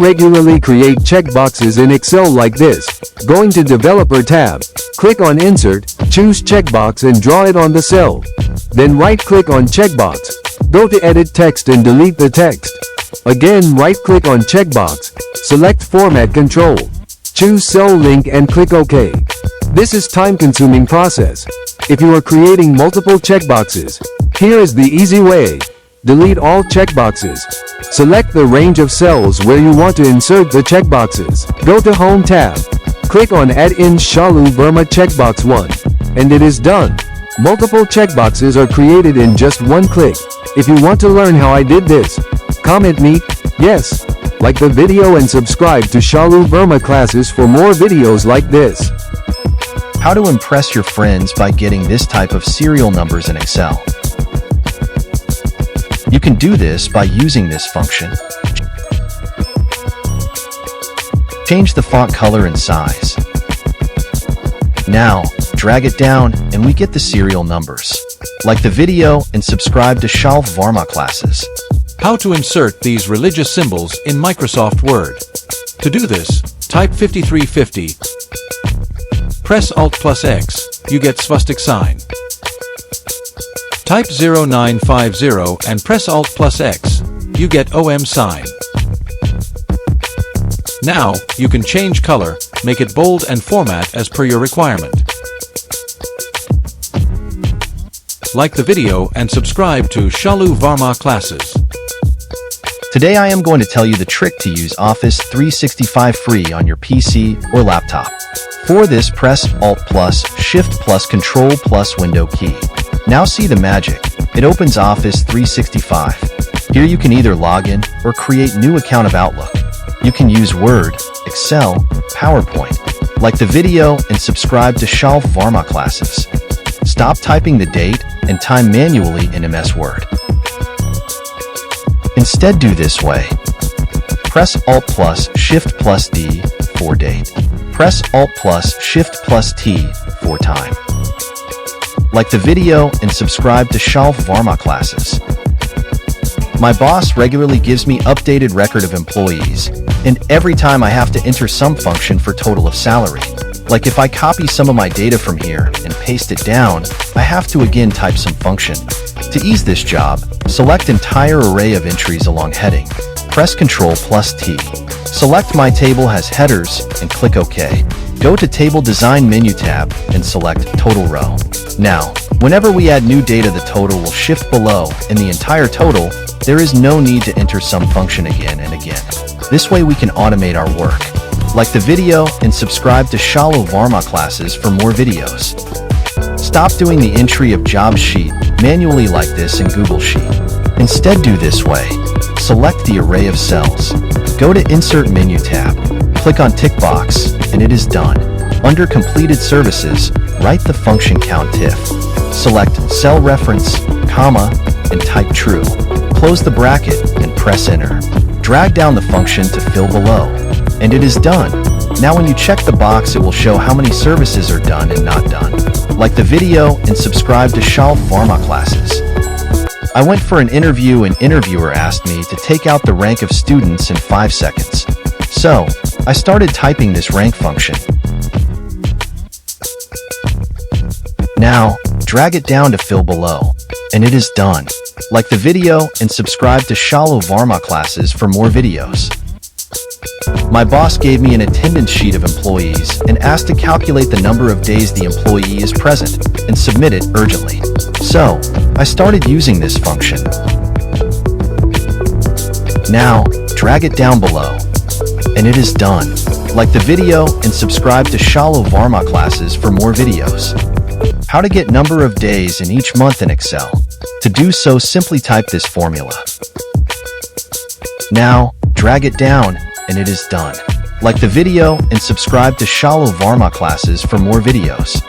regularly create checkboxes in Excel like this. Going to Developer tab, click on Insert, choose Checkbox and draw it on the cell. Then right-click on Checkbox. Go to Edit Text and delete the text. Again, right-click on Checkbox, select Format Control. Choose Cell Link and click OK. This is time-consuming process. If you are creating multiple checkboxes, here is the easy way. Delete all checkboxes. Select the range of cells where you want to insert the checkboxes. Go to Home tab. Click on Add in Shalu Verma checkbox 1. And it is done. Multiple checkboxes are created in just one click. If you want to learn how I did this, comment me, yes, like the video and subscribe to Shalu Verma classes for more videos like this. How to impress your friends by getting this type of serial numbers in Excel. You can do this by using this function. Change the font color and size. Now, drag it down and we get the serial numbers. Like the video and subscribe to Shalu Verma classes. How to insert these religious symbols in Microsoft Word. To do this, type 5350. Press Alt plus X, you get swastika sign. Type 0950 and press Alt plus X, you get OM sign. Now, you can change color, make it bold and format as per your requirement. Like the video and subscribe to Shalu Verma classes. Today I am going to tell you the trick to use Office 365 free on your PC or laptop. For this, press Alt plus Shift plus Control plus Window key. Now see the magic. It opens Office 365. Here you can either log in or create new account of Outlook. You can use Word, Excel, PowerPoint. Like the video and subscribe to Shalu Verma classes. Stop typing the date and time manually in MS Word. Instead, do this way. Press Alt plus Shift plus D for date. Press Alt plus Shift plus T for time. Like the video and subscribe to Shalu Verma classes. My boss regularly gives me updated record of employees, and every time I have to enter some function for total of salary. Like if I copy some of my data from here and paste it down, I have to again type some function. To ease this job, select entire array of entries along heading. Press Ctrl plus T. Select My Table has headers and click OK. Go to Table Design menu tab and select Total Row. Now, whenever we add new data, the total will shift below in the entire total. There is no need to enter some function again and again. This way we can automate our work. Like the video and subscribe to Shalu Verma classes for more videos. Stop doing the entry of job sheet manually like this in Google Sheet. Instead, do this way. Select the array of cells. Go to Insert menu tab. Click on Tick box, and it is done. Under Completed Services, write the function COUNTIF. Select cell reference, comma, and type true. Close the bracket and press Enter. Drag down the function to fill below. And it is done. Now when you check the box, it will show how many services are done and not done. Like the video and subscribe to Shalu Verma classes. I went for an interview and interviewer asked me to take out the rank of students in 5 seconds. So, I started typing this rank function. Now, drag it down to fill below. And it is done. Like the video and subscribe to Shalu Verma classes for more videos. My boss gave me an attendance sheet of employees and asked to calculate the number of days the employee is present and submit it urgently. So, I started using this function. Now, drag it down below. And it is done. Like the video and subscribe to Shalu Verma classes for more videos. How to get number of days in each month in Excel. To do so, simply type this formula. Now, drag it down, and it is done. Like the video and subscribe to Shalu Verma classes for more videos.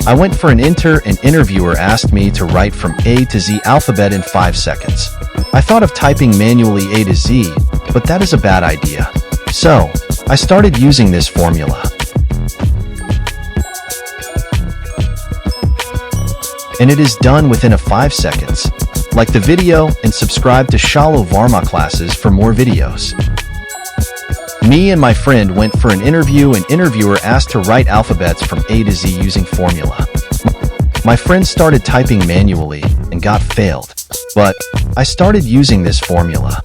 I went for an interviewer asked me to write from A to Z alphabet in 5 seconds. I thought of typing manually A to Z, but that is a bad idea. So, I started using this formula. And it is done within 5 seconds. Like the video and subscribe to Shalu Verma classes for more videos. Me and my friend went for an interview and interviewer asked to write alphabets from A to Z using formula. My friend started typing manually and got failed, but I started using this formula.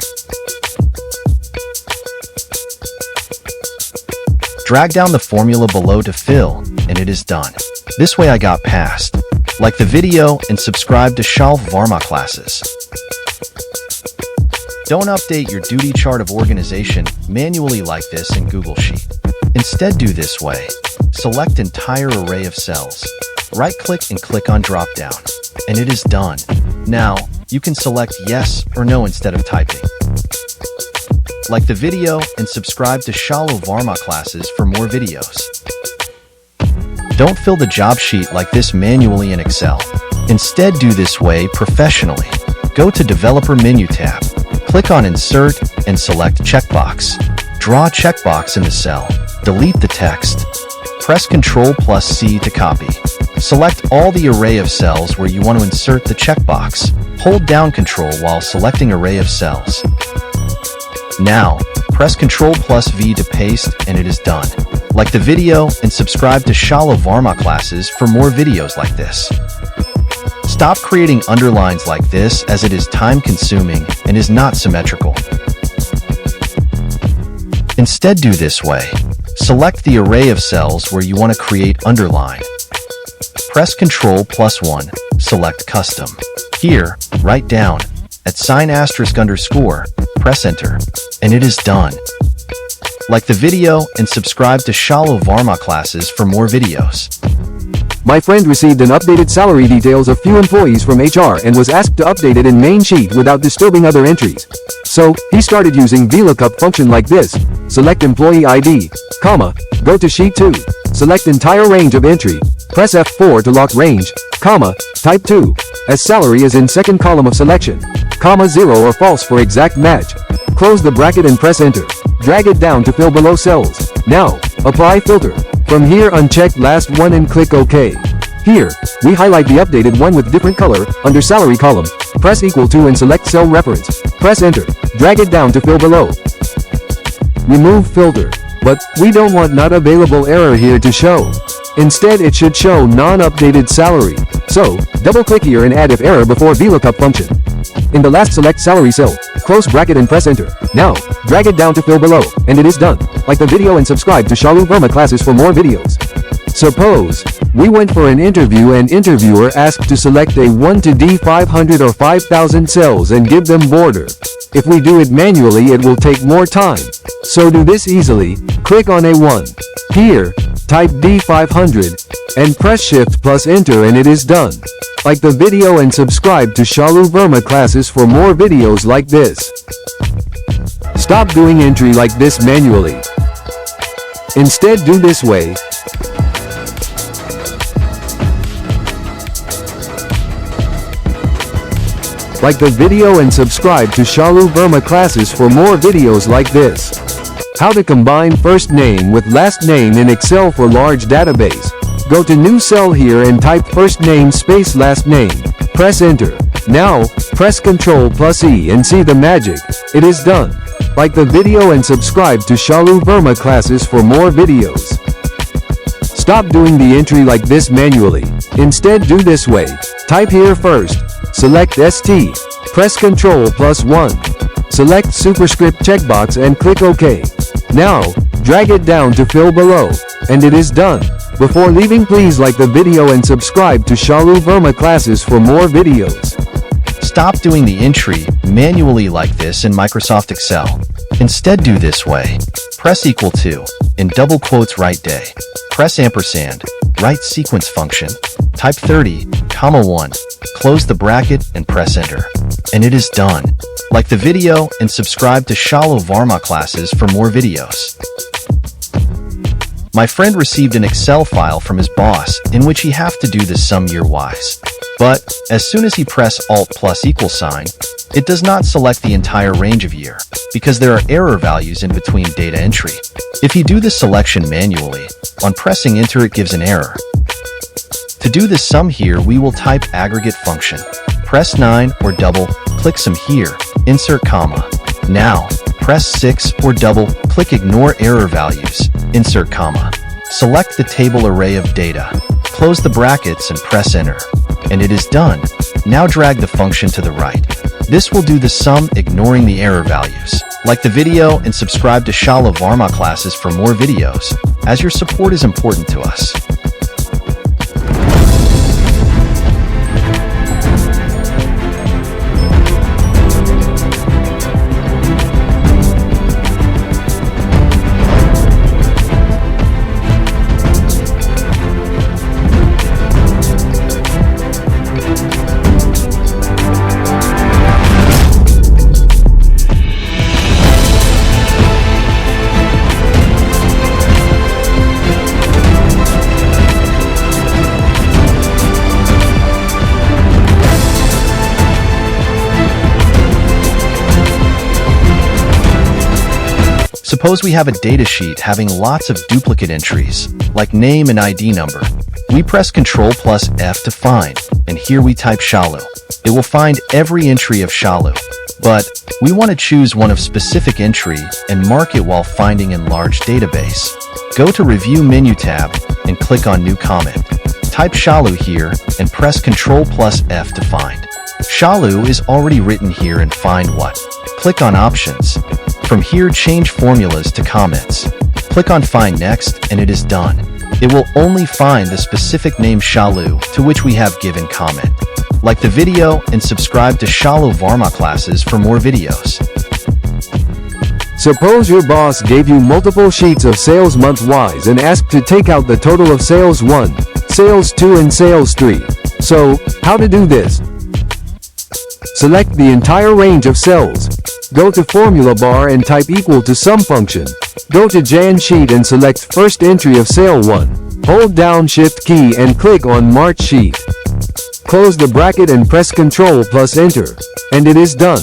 Drag down the formula below to fill, and it is done. This way I got passed. Like the video and subscribe to Shalu Verma classes. Don't update your duty chart of organization manually like this in Google Sheet. Instead do this way. Select entire array of cells. Right-click and click on drop-down, and it is done. Now, you can select yes or no instead of typing. Like the video and subscribe to Shalu Verma classes for more videos. Don't fill the job sheet like this manually in Excel. Instead do this way professionally. Go to Developer menu tab. Click on Insert and select Checkbox. Draw a checkbox in the cell. Delete the text. Press Ctrl+C to copy. Select all the array of cells where you want to insert the checkbox. Hold down Ctrl while selecting array of cells. Now, press Ctrl+V to paste and it is done. Like the video and subscribe to Shalu Verma classes for more videos like this. Stop creating underlines like this as it is time-consuming and is not symmetrical. Instead do this way. Select the array of cells where you want to create underline. Press Ctrl+1, select Custom. Here, write down, @*_, press Enter, and it is done. Like the video and subscribe to Shalu Verma classes for more videos. My friend received an updated salary details of few employees from HR and was asked to update it in main sheet without disturbing other entries. So, he started using VLOOKUP function like this. Select employee ID, comma, go to sheet 2, select entire range of entry, press F4 to lock range, comma, type 2, as salary is in second column of selection, comma 0 or false for exact match. Close the bracket and press enter. Drag it down to fill below cells. Now, apply filter. From here uncheck last one and click OK. Here, we highlight the updated one with different color, under salary column. Press =, and select cell reference. Press enter. Drag it down to fill below. Remove filter. But, we don't want not available error here to show. Instead it should show non-updated salary. So, double-click here and add if error before VLOOKUP function. In the last select salary cell, close bracket and press enter. Now, drag it down to fill below, and it is done. Like the video and subscribe to Shalu Verma classes for more videos. Suppose, we went for an interview and interviewer asked to select a 1 to D500 or 5000 cells and give them border. If we do it manually it will take more time. So do this easily, click on A1. Here, type D500, and press Shift plus enter and it is done. Like the video and subscribe to Shalu Verma classes for more videos like this. Stop doing entry like this manually. Instead do this way. Like the video and subscribe to Shalu Verma classes for more videos like this. How to combine first name with last name in Excel for large database. Go to new cell here and type first name space last name. Press enter. Now, press Ctrl+E and see the magic. It is done. Like the video and subscribe to Shalu Verma classes for more videos. Stop doing the entry like this manually. Instead do this way. Type here first. Select ST. Press Ctrl+1. Select superscript checkbox and click OK. Now, drag it down to fill below. And it is done. Before leaving please like the video and subscribe to Shalu Verma classes for more videos. Stop doing the entry manually like this in Microsoft Excel. Instead do this way. Press =, in double quotes write day. Press ampersand, write sequence function. Type 30,1. Close the bracket and press enter. And it is done. Like the video and subscribe to Shalu Verma classes for more videos. My friend received an Excel file from his boss in which he have to do the sum year-wise. But, as soon as he press Alt plus equal sign, it does not select the entire range of year, because there are error values in between data entry. If you do the selection manually, on pressing enter it gives an error. To do the sum here we will type aggregate function. Press 9 or double, click sum here, insert comma. Now, press 6 or double-click Ignore Error Values, insert comma. Select the table array of data. Close the brackets and press Enter. And it is done. Now drag the function to the right. This will do the sum ignoring the error values. Like the video and subscribe to Shalu Verma classes for more videos, as your support is important to us. Suppose we have a datasheet having lots of duplicate entries, like name and ID number. We press Ctrl plus F to find, and here we type Shalu. It will find every entry of Shalu. But we want to choose one of specific entry and mark it while finding in large database. Go to Review menu tab and click on New Comment. Type Shalu here and press Ctrl plus F to find. Shalu is already written here in Find What. Click on Options. From here, change formulas to comments. Click on Find Next, and it is done. It will only find the specific name Shalu to which we have given comment. Like the video and subscribe to Shalu Verma classes for more videos. Suppose your boss gave you multiple sheets of sales month-wise and asked to take out the total of sales 1, sales 2 and sales 3. So, how to do this? Select the entire range of cells. Go to Formula Bar and type equal to sum function. Go to Jan Sheet and select first entry of sale 1. Hold down Shift key and click on March Sheet. Close the bracket and press Ctrl plus Enter. And it is done.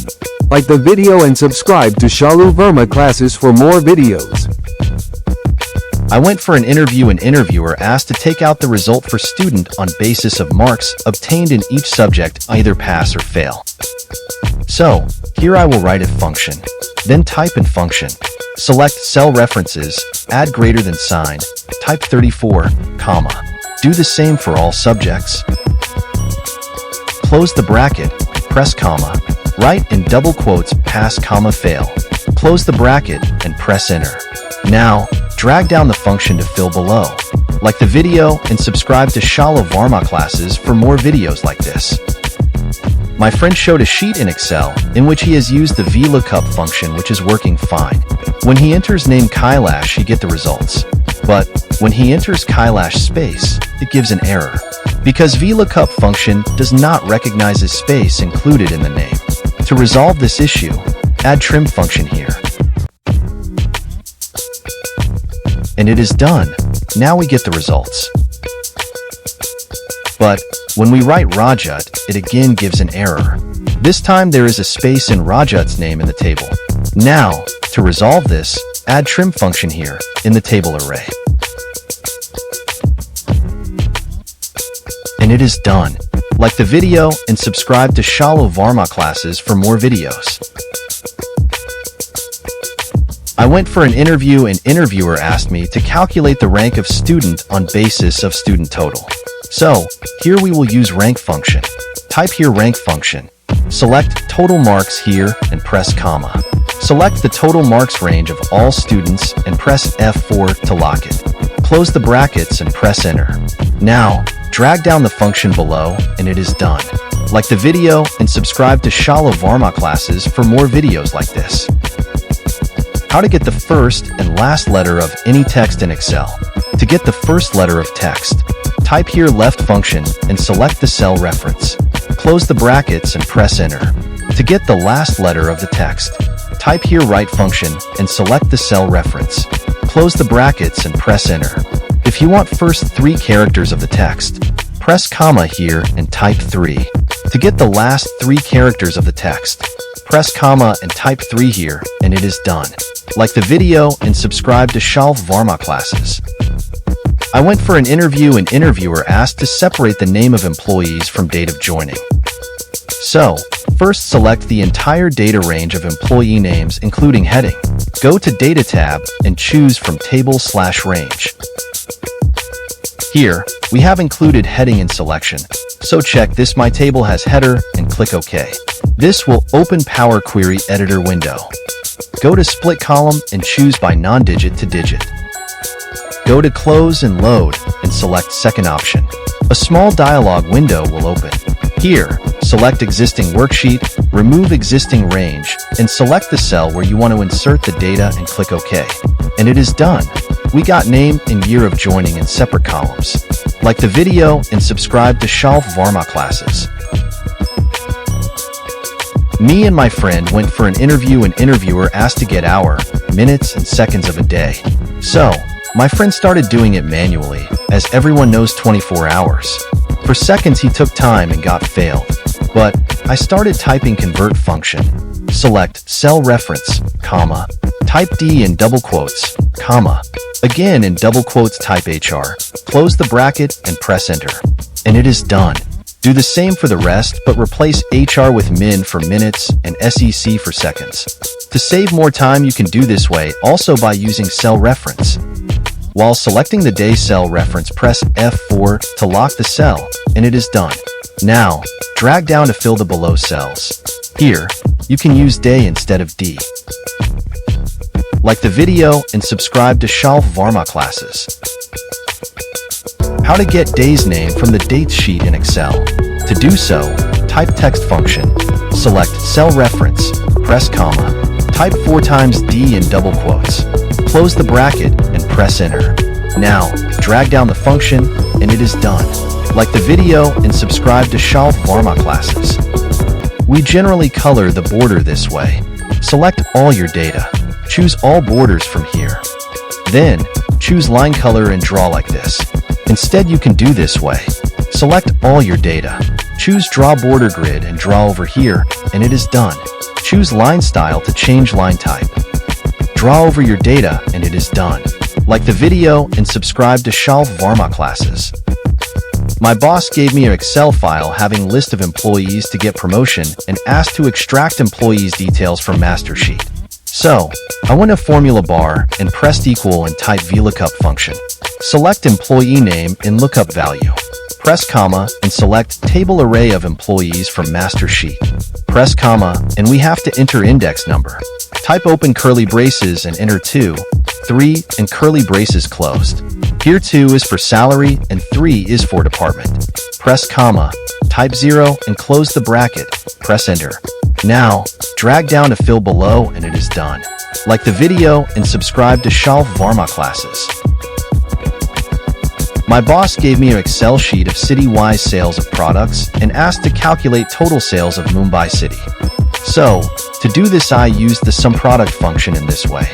Like the video and subscribe to Shalu Verma classes for more videos. I went for an interview and interviewer asked to take out the result for student on basis of marks obtained in each subject, either pass or fail. So, here I will write if function, then type in function. Select cell references, add greater than sign, type 34, comma. Do the same for all subjects. Close the bracket, press comma, write in double quotes pass comma fail. Close the bracket and press enter. Now, drag down the function to fill below. Like the video and subscribe to Shalu Verma classes for more videos like this. My friend showed a sheet in Excel in which he has used the VLOOKUP function, which is working fine. When he enters name Kailash, he get the results. But when he enters Kailash space, it gives an error. Because VLOOKUP function does not recognize a space included in the name. To resolve this issue, add trim function here. And it is done. Now we get the results. But when we write Rajat, it again gives an error. This time there is a space in Rajat's name in the table. Now, to resolve this, add trim function here in the table array. And it is done. Like the video and subscribe to Shalu Verma classes for more videos. I went for an interview and interviewer asked me to calculate the rank of student on basis of student total. So, here we will use rank function. Type here rank function. Select total marks here and press comma. Select the total marks range of all students and press F4 to lock it. Close the brackets and press enter. Now, drag down the function below and it is done. Like the video and subscribe to Shalu Verma classes for more videos like this. How to get the first and last letter of any text in Excel. To get the first letter of text, type here left function and select the cell reference. Close the brackets and press enter. To get the last letter of the text, type here right function and select the cell reference. Close the brackets and press enter. If you want first 3 characters of the text, press comma here and type 3. To get the last 3 characters of the text, press comma and type 3 here and it is done. Like the video and subscribe to Shalu Verma classes. I went for an interview and interviewer asked to separate the name of employees from date of joining. So, First, select the entire data range of employee names including heading. Go to Data tab and choose from Table/Range. Here, we have included heading in selection, so check this My Table has header and click OK. This will open Power Query Editor window. Go to Split Column and choose by non-digit to digit. Go to Close and Load and select second option. A small dialog window will open. Here, select Existing Worksheet, remove Existing Range, and select the cell where you want to insert the data and click OK. And it is done. We got name and year of joining in separate columns. Like the video and subscribe to Shalu Verma classes. Me and my friend went for an interview and interviewer asked to get hour, minutes, and seconds of a day. So, my friend started doing it manually, as everyone knows 24 hours. For seconds he took time and got failed. But, I started typing convert function. Select cell reference, comma, type D in double quotes, comma. Again in double quotes type HR, close the bracket and press enter. And it is done. Do the same for the rest, but replace HR with min for minutes and SEC for seconds. To save more time you can do this way also by using cell reference. While selecting the day cell reference, press F4 to lock the cell, and it is done. Now, drag down to fill the below cells. Here, you can use day instead of D. Like the video and subscribe to Shalu Verma classes. How to get day's name from the dates sheet in Excel. To do so, type text function, select cell reference, press comma, type 4 times D in double quotes, close the bracket and press enter. Now, drag down the function and it is done. Like the video and subscribe to Shalu Verma classes. We generally color the border this way. Select all your data. Choose all borders from here. Then, choose line color and draw like this. Instead, you can do this way. Select all your data. Choose Draw Border Grid and draw over here, and it is done. Choose Line Style to change line type. Draw over your data, and it is done. Like the video and subscribe to Shalu Verma classes. My boss gave me an Excel file having list of employees to get promotion and asked to extract employees' details from master sheet. So, I went to formula bar and pressed equal and type VLOOKUP function. Select employee name in lookup value. Press comma and select table array of employees from master sheet. Press comma and we have to enter index number. Type open curly braces and enter 2, 3 and curly braces closed. Here 2 is for salary and 3 is for department. Press comma, type 0 and close the bracket. Press enter. Now, drag down to fill below and it is done. Like the video and subscribe to Shalu Verma classes. My boss gave me an Excel sheet of city-wise sales of products and asked to calculate total sales of Mumbai city. So, to do this I used the SUMPRODUCT function in this way.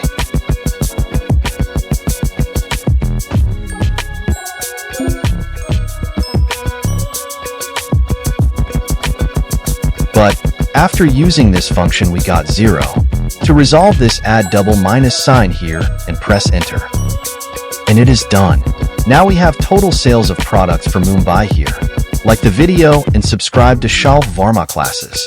But, after using this function we got 0. To resolve this, add double minus sign here and press enter. And it is done. Now we have total sales of products for Mumbai here. Like the video and subscribe to Shalu Verma classes.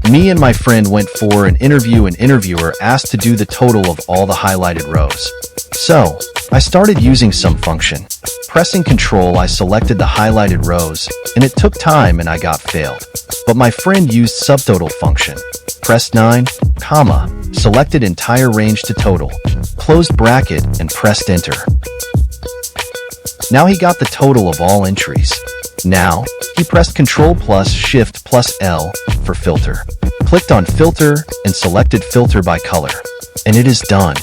Me and my friend went for an interview and interviewer asked to do the total of all the highlighted rows. So, I started using SUM function. Pressing Ctrl I selected the highlighted rows, and it took time and I got failed. But my friend used subtotal function. Press 9, comma, selected entire range to total, closed bracket and pressed enter. Now he got the total of all entries. Now, he pressed Ctrl plus Shift plus L for filter. Clicked on filter and selected filter by color. And it is done.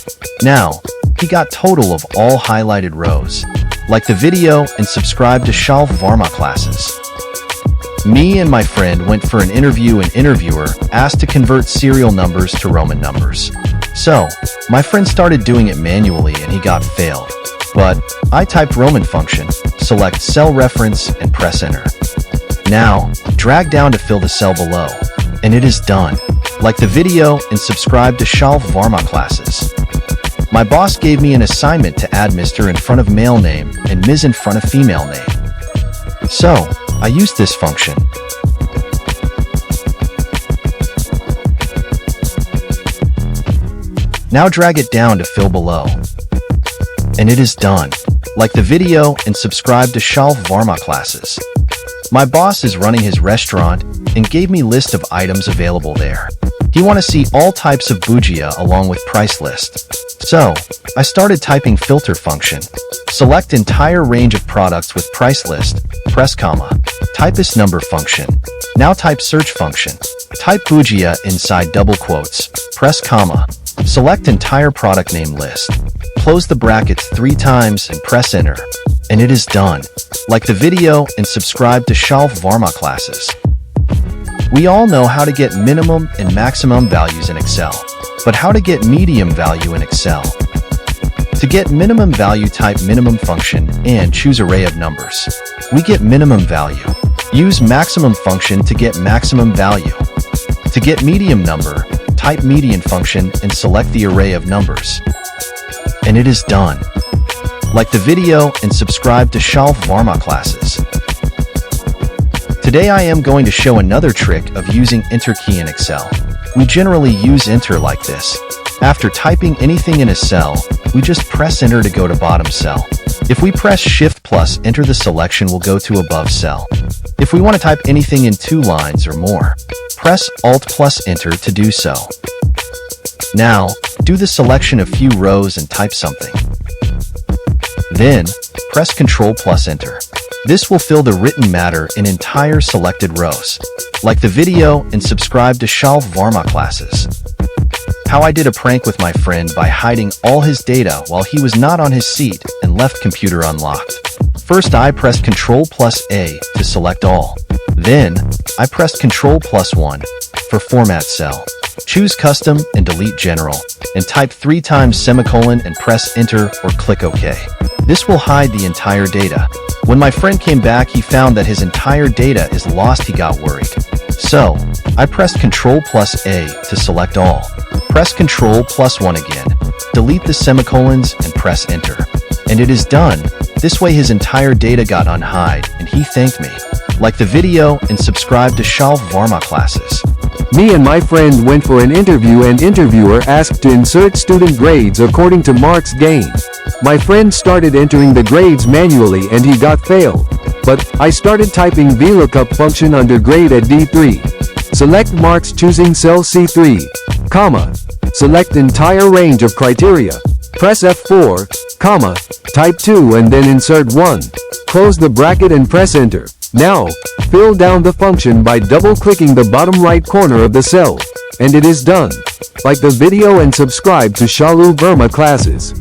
Now, he got total of all highlighted rows. Like the video and subscribe to Shalu Verma classes. Me and my friend went for an interview and interviewer asked to convert serial numbers to Roman numbers. So, my friend started doing it manually and he got failed. But, I typed Roman function, select cell reference and press enter. Now, drag down to fill the cell below. And it is done. Like the video and subscribe to Shalu Verma classes. My boss gave me an assignment to add Mr. in front of male name and Ms. in front of female name. So, I used this function. Now drag it down to fill below. And it is done. Like the video and subscribe to Shalu Verma classes. My boss is running his restaurant and gave me list of items available there. He want to see all types of bujia along with price list. So, I started typing filter function. Select entire range of products with price list, press comma. Type this number function. Now type search function. Type bujia inside double quotes, press comma. Select entire product name list. Close the brackets 3 times and press enter. And it is done. Like the video and subscribe to Shalu Verma classes. We all know how to get minimum and maximum values in Excel, but how to get medium value in Excel? To get minimum value, type minimum function and choose array of numbers. We get minimum value. Use maximum function to get maximum value. To get medium number, type median function and select the array of numbers. And it is done. Like the video and subscribe to Shalu Verma classes. Today I am going to show another trick of using enter key in Excel. We generally use enter like this. After typing anything in a cell, we just press enter to go to bottom cell. If we press shift plus enter, the selection will go to above cell. If we want to type anything in 2 lines or more, press alt plus enter to do so. Now, do the selection of few rows and type something. Then, press Ctrl plus enter. This will fill the written matter in entire selected rows. Like the video and subscribe to Shalu Verma classes. How I did a prank with my friend by hiding all his data while he was not on his seat and left computer unlocked. First I pressed Ctrl plus A to select all. Then, I pressed Ctrl plus 1 for format cell. Choose custom and delete general, and type 3 times semicolon and press enter or click OK. This will hide the entire data. When my friend came back, he found that his entire data is lost. He got worried. So, I pressed Ctrl plus A to select all. Press Ctrl plus 1 again. Delete the semicolons and press enter. And it is done. This way his entire data got unhide and he thanked me. Like the video and subscribe to Shalu Verma classes. Me and my friend went for an interview and interviewer asked to insert student grades according to marks gained. My friend started entering the grades manually and he got failed. But I started typing VLOOKUP function under grade at D3. Select marks choosing cell C3, comma. Select entire range of criteria. Press F4, comma. Type 2 and then insert 1. Close the bracket and press enter. Now, fill down the function by double-clicking the bottom right corner of the cell. And it is done. Like the video and subscribe to Shalu Verma classes.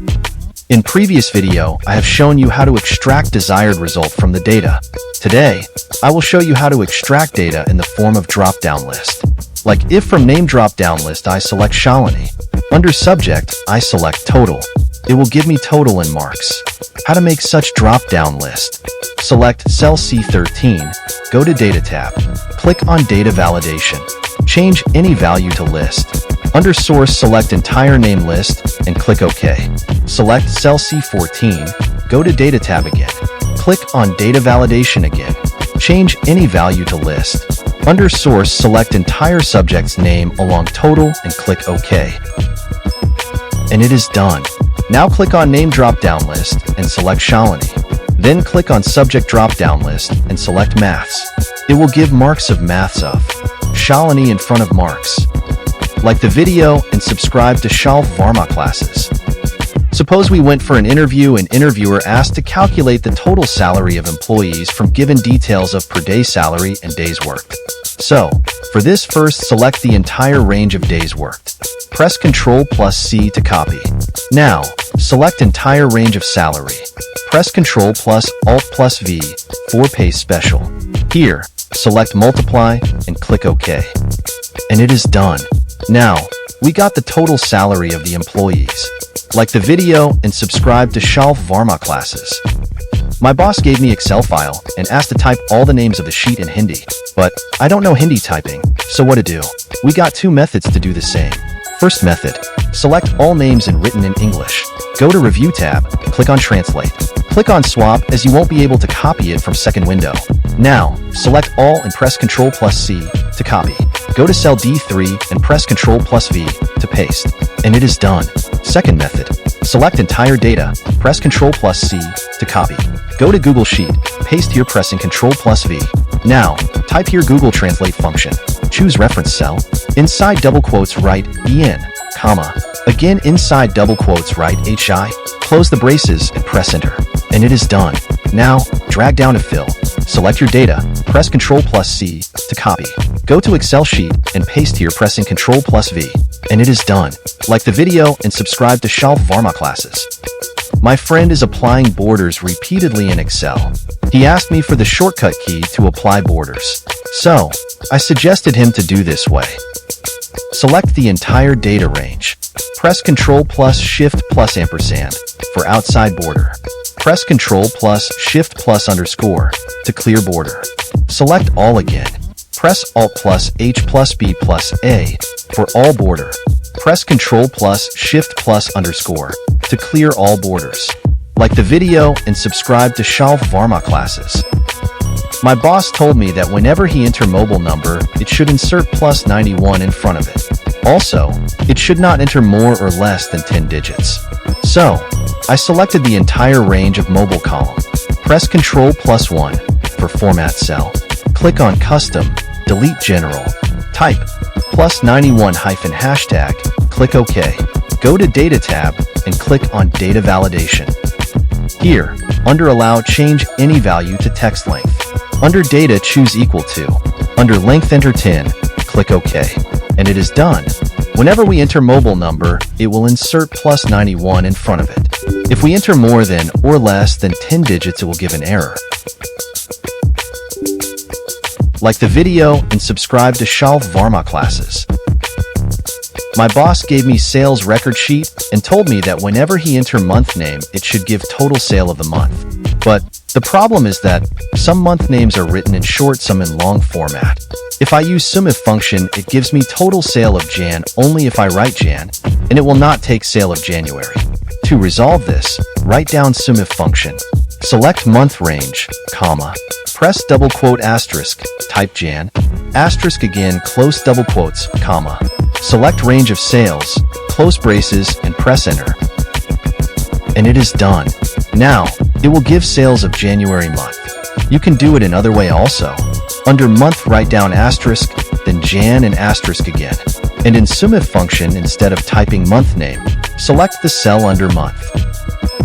In previous video, I have shown you how to extract desired result from the data. Today, I will show you how to extract data in the form of drop-down list. Like if from name drop-down list I select Shalini. Under subject, I select total. It will give me total and marks. How to make such drop-down list. Select cell C13, go to Data tab. Click on Data Validation. Change any value to list. Under Source, select Entire Name List and click OK. Select cell C14, go to Data tab again. Click on Data Validation again. Change any value to list. Under Source, select entire subject's name along total and click OK. And it is done. Now click on Name drop-down list and select Shalini. Then click on Subject drop-down list and select Maths. It will give marks of Maths of Shalini in front of marks. Like the video and subscribe to Shalu Verma classes. Suppose we went for an interview and interviewer asked to calculate the total salary of employees from given details of per day salary and days worked. So, for this, first select the entire range of days worked. Press Ctrl plus C to copy. Now, select entire range of salary. Press Ctrl plus Alt plus V for paste special. Here, select multiply and click OK. And it is done. Now, we got the total salary of the employees. Like the video and subscribe to Shalu Verma classes. My boss gave me Excel file and asked to type all the names of the sheet in Hindi, but I don't know Hindi typing, so what to do? We got 2 methods to do the same. First method, select all names and written in English. Go to Review tab, click on Translate. Click on Swap as you won't be able to copy it from second window. Now, select all and press Ctrl plus C to copy. Go to cell D3 and press Ctrl plus V to paste, and it is done. Second method, select entire data, press Ctrl plus C to copy. Go to Google Sheet, paste here pressing Ctrl plus V. Now, type here Google Translate function. Choose reference cell. Inside double quotes write EN, comma. Again inside double quotes write HI. Close the braces and press enter. And it is done. Now, drag down to fill. Select your data, press Ctrl plus C to copy. Go to Excel sheet and paste here pressing Ctrl plus V. And it is done. Like the video and subscribe to Shalu Verma classes. My friend is applying borders repeatedly in Excel. He asked me for the shortcut key to apply borders. So, I suggested him to do this way. Select the entire data range. Press Ctrl plus Shift plus ampersand for outside border. Press Ctrl plus Shift plus underscore to clear border. Select all again. Press Alt plus H plus B plus A for all border. Press Ctrl plus Shift plus underscore to clear all borders. Like the video and subscribe to Shalu Verma classes. My boss told me that whenever he enter mobile number, it should insert plus 91 in front of it. Also, it should not enter more or less than 10 digits. So, I selected the entire range of mobile column. Press Ctrl plus 1 for format cell. Click on custom, delete general. Type plus 91 hyphen hashtag. Click OK. Go to data tab and click on data validation. Here, under allow, change any value to text length. Under data, choose equal to. Under length, enter 10. Click OK. And it is done. Whenever we enter mobile number, it will insert plus 91 in front of it. If we enter more than or less than 10 digits, it will give an error. Like the video and subscribe to Shalu Verma classes. My boss gave me sales record sheet and told me that whenever he enter month name, it should give total sale of the month. But the problem is that some month names are written in short, some in long format. If I use SUMIF function, it gives me total sale of Jan only if I write Jan, and it will not take sale of January. To resolve this, write down SUMIF function. Select month range, comma. Press double quote asterisk, type Jan, asterisk again, close double quotes, comma. Select range of sales, close braces, and press enter. And it is done. Now, it will give sales of January month. You can do it another way also. Under month, write down asterisk, then Jan and asterisk again. And in SUMIF function, instead of typing month name, select the cell under month.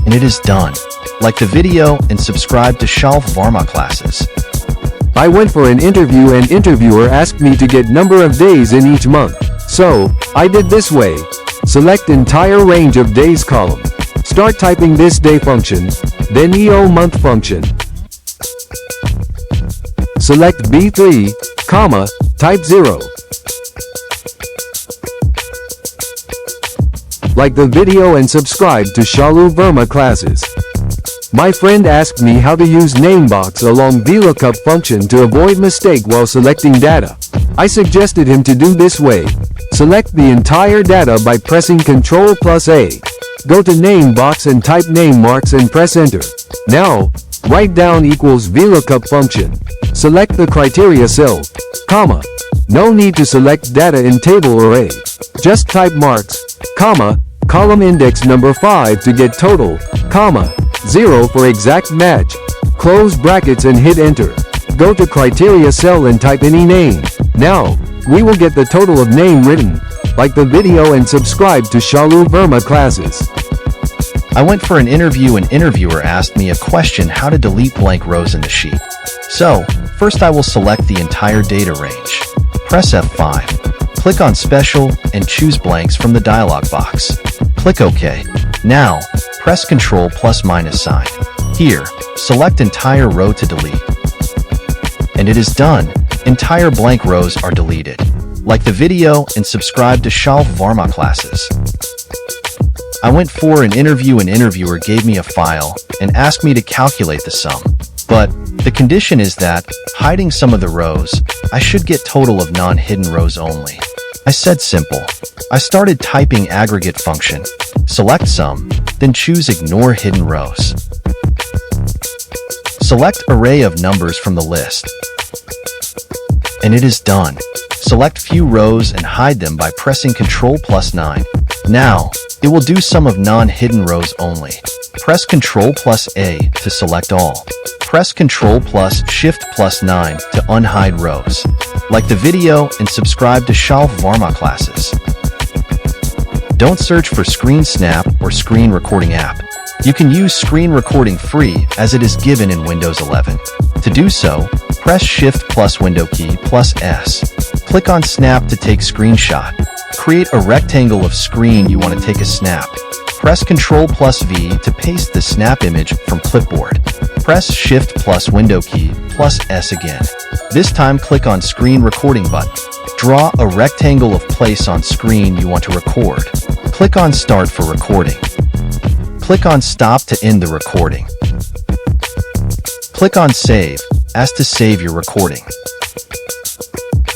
And it is done. Like the video and subscribe to Shalu Verma classes. I went for an interview and interviewer asked me to get number of days in each month. So, I did this way. Select entire range of days column. Start typing this day function, then EO month function. Select B3, comma, type 0. Like the video and subscribe to Shalu Verma classes. My friend asked me how to use name box along VLOOKUP function to avoid mistake while selecting data. I suggested him to do this way. Select the entire data by pressing Ctrl plus A. Go to name box and type name marks and press enter. Now, write down equals VLOOKUP function. Select the criteria cell, comma. No need to select data in table array. Just type marks, comma, column index number 5 to get total, comma, 0 for exact match. Close brackets and hit enter. Go to criteria cell and type any name. Now, we will get the total of name written. Like the video and subscribe to Shalu Verma classes. I went for an interview and interviewer asked me a question how to delete blank rows in the sheet. So, first I will select the entire data range. Press F5. Click on Special and choose blanks from the dialog box. Click OK. Now, press Ctrl plus minus sign. Here, select entire row to delete. And it is done. Entire blank rows are deleted. Like the video and subscribe to Shalu Verma classes. I went for an interview and interviewer gave me a file and asked me to calculate the sum. But the condition is that, hiding some of the rows, I should get total of non-hidden rows only. I said simple. I started typing aggregate function. Select sum, then choose ignore hidden rows. Select array of numbers from the list. and it is done. Select few rows and hide them by pressing Ctrl+9. Now, it will do some of non-hidden rows only. Press Ctrl+A to select all. Press Ctrl+Shift+9 to unhide rows. Like the video and subscribe to Shalu Verma classes. Don't search for Screen Snap or Screen Recording app. You can use Screen Recording free as it is given in Windows 11. To do so, press Shift plus Window key plus S. Click on Snap to take screenshot. Create a rectangle of screen you want to take a snap. Press Ctrl+V to paste the snap image from clipboard. Press Shift plus Window key plus S again. This time click on Screen Recording button. Draw a rectangle of place on screen you want to record. Click on Start for recording. Click on Stop to end the recording. Click on Save as to save your recording.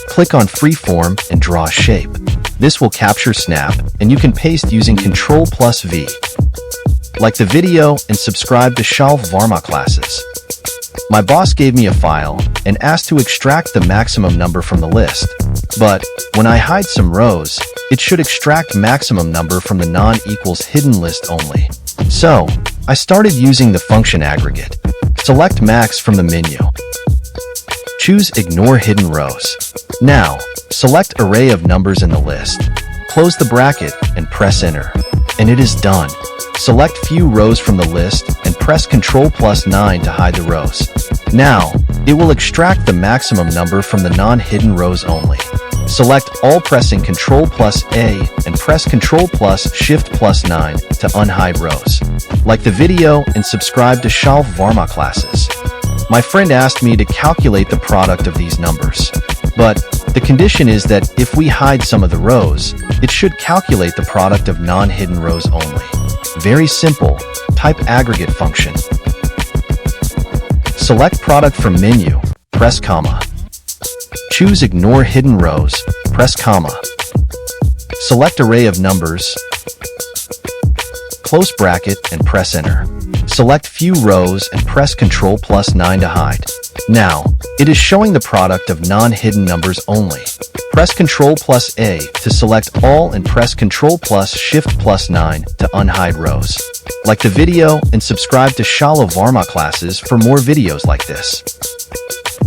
Click on Freeform and draw a shape. This will capture snap, and you can paste using Ctrl+V. Like the video and subscribe to Shalu Verma classes. My boss gave me a file and asked to extract the maximum number from the list. But when I hide some rows, it should extract maximum number from the non-equals hidden list only. So, I started using the function aggregate. Select max from the menu. Choose Ignore Hidden Rows. Now, select Array of Numbers in the list. Close the bracket and press Enter. And it is done. Select Few Rows from the list and press Ctrl+9 to hide the rows. Now, it will extract the maximum number from the non-hidden rows only. Select All pressing Ctrl+A and press Ctrl+Shift+9 to unhide rows. Like the video and subscribe to Shalu Verma classes. My friend asked me to calculate the product of these numbers. But the condition is that if we hide some of the rows, it should calculate the product of non-hidden rows only. Very simple. Type aggregate function. Select product from menu, press comma. Choose Ignore Hidden Rows, press comma. Select Array of Numbers, close bracket and press Enter. Select Few Rows and press Ctrl+9 to hide. Now, it is showing the product of non-hidden numbers only. Press Ctrl+A to select all and press Ctrl+Shift+9 to unhide rows. Like the video and subscribe to Shalu Verma classes for more videos like this.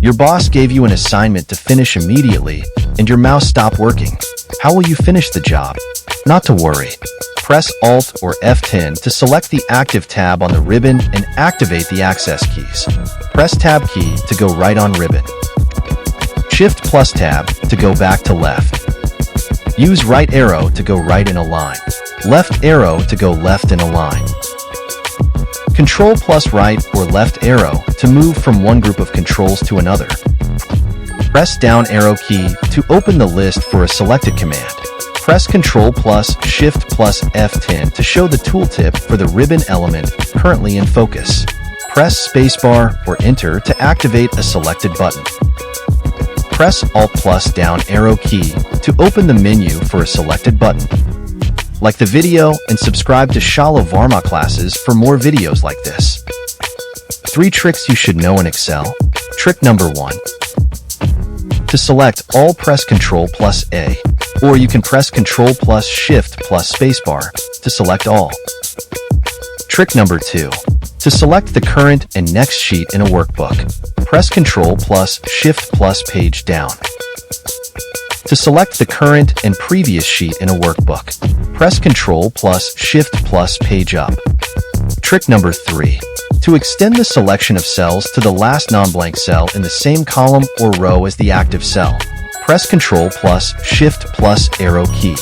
Your boss gave you an assignment to finish immediately and your mouse stopped working. How will you finish the job? Not to worry. Press Alt or F10 to select the Active tab on the ribbon and activate the access keys. Press Tab key to go right on ribbon. Shift plus Tab to go back to left. Use right arrow to go right in a line. Left arrow to go left in a line. Control plus right or left arrow to move from one group of controls to another. Press down arrow key to open the list for a selected command. Press Ctrl plus Shift plus F10 to show the tooltip for the ribbon element currently in focus. Press spacebar or Enter to activate a selected button. Press Alt plus down arrow key to open the menu for a selected button. Like the video and subscribe to Shalu Verma classes for more videos like this. 3 tricks you should know in Excel. Trick number 1. To select all, press Ctrl+A, or you can press Ctrl+Shift+Spacebar to select all. Trick number 2. To select the current and next sheet in a workbook, press Ctrl+Shift+Page down. To select the current and previous sheet in a workbook, press Ctrl+Shift+Page up. Trick number 3. To extend the selection of cells to the last non-blank cell in the same column or row as the active cell, press Ctrl+Shift+Arrow key.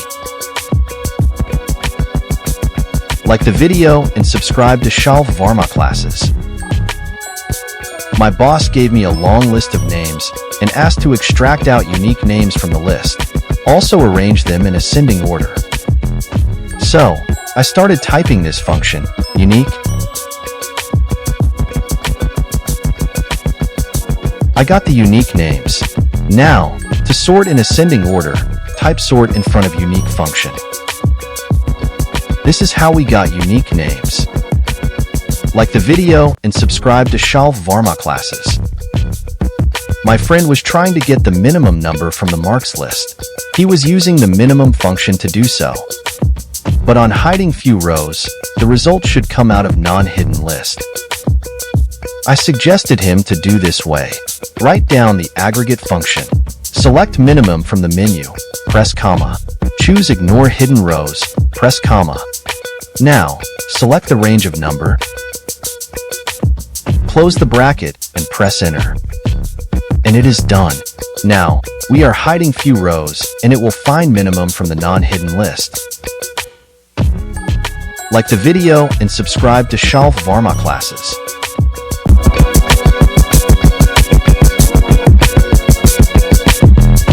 Like the video and subscribe to Shalu Verma classes. My boss gave me a long list of names and asked to extract out unique names from the list. Also arrange them in ascending order. So, I started typing this function, unique. I got the unique names. Now, to sort in ascending order, type sort in front of unique function. This is how we got unique names. Like the video and subscribe to Shalu Verma classes. My friend was trying to get the minimum number from the marks list. He was using the minimum function to do so. But on hiding few rows, the result should come out of non-hidden list. I suggested him to do this way. Write down the aggregate function. Select minimum from the menu, press comma. Choose ignore hidden rows, press comma. Now, select the range of number. Close the bracket and press enter. And it is done. Now, we are hiding few rows, and it will find minimum from the non-hidden list. Like the video and subscribe to Shalu Verma classes.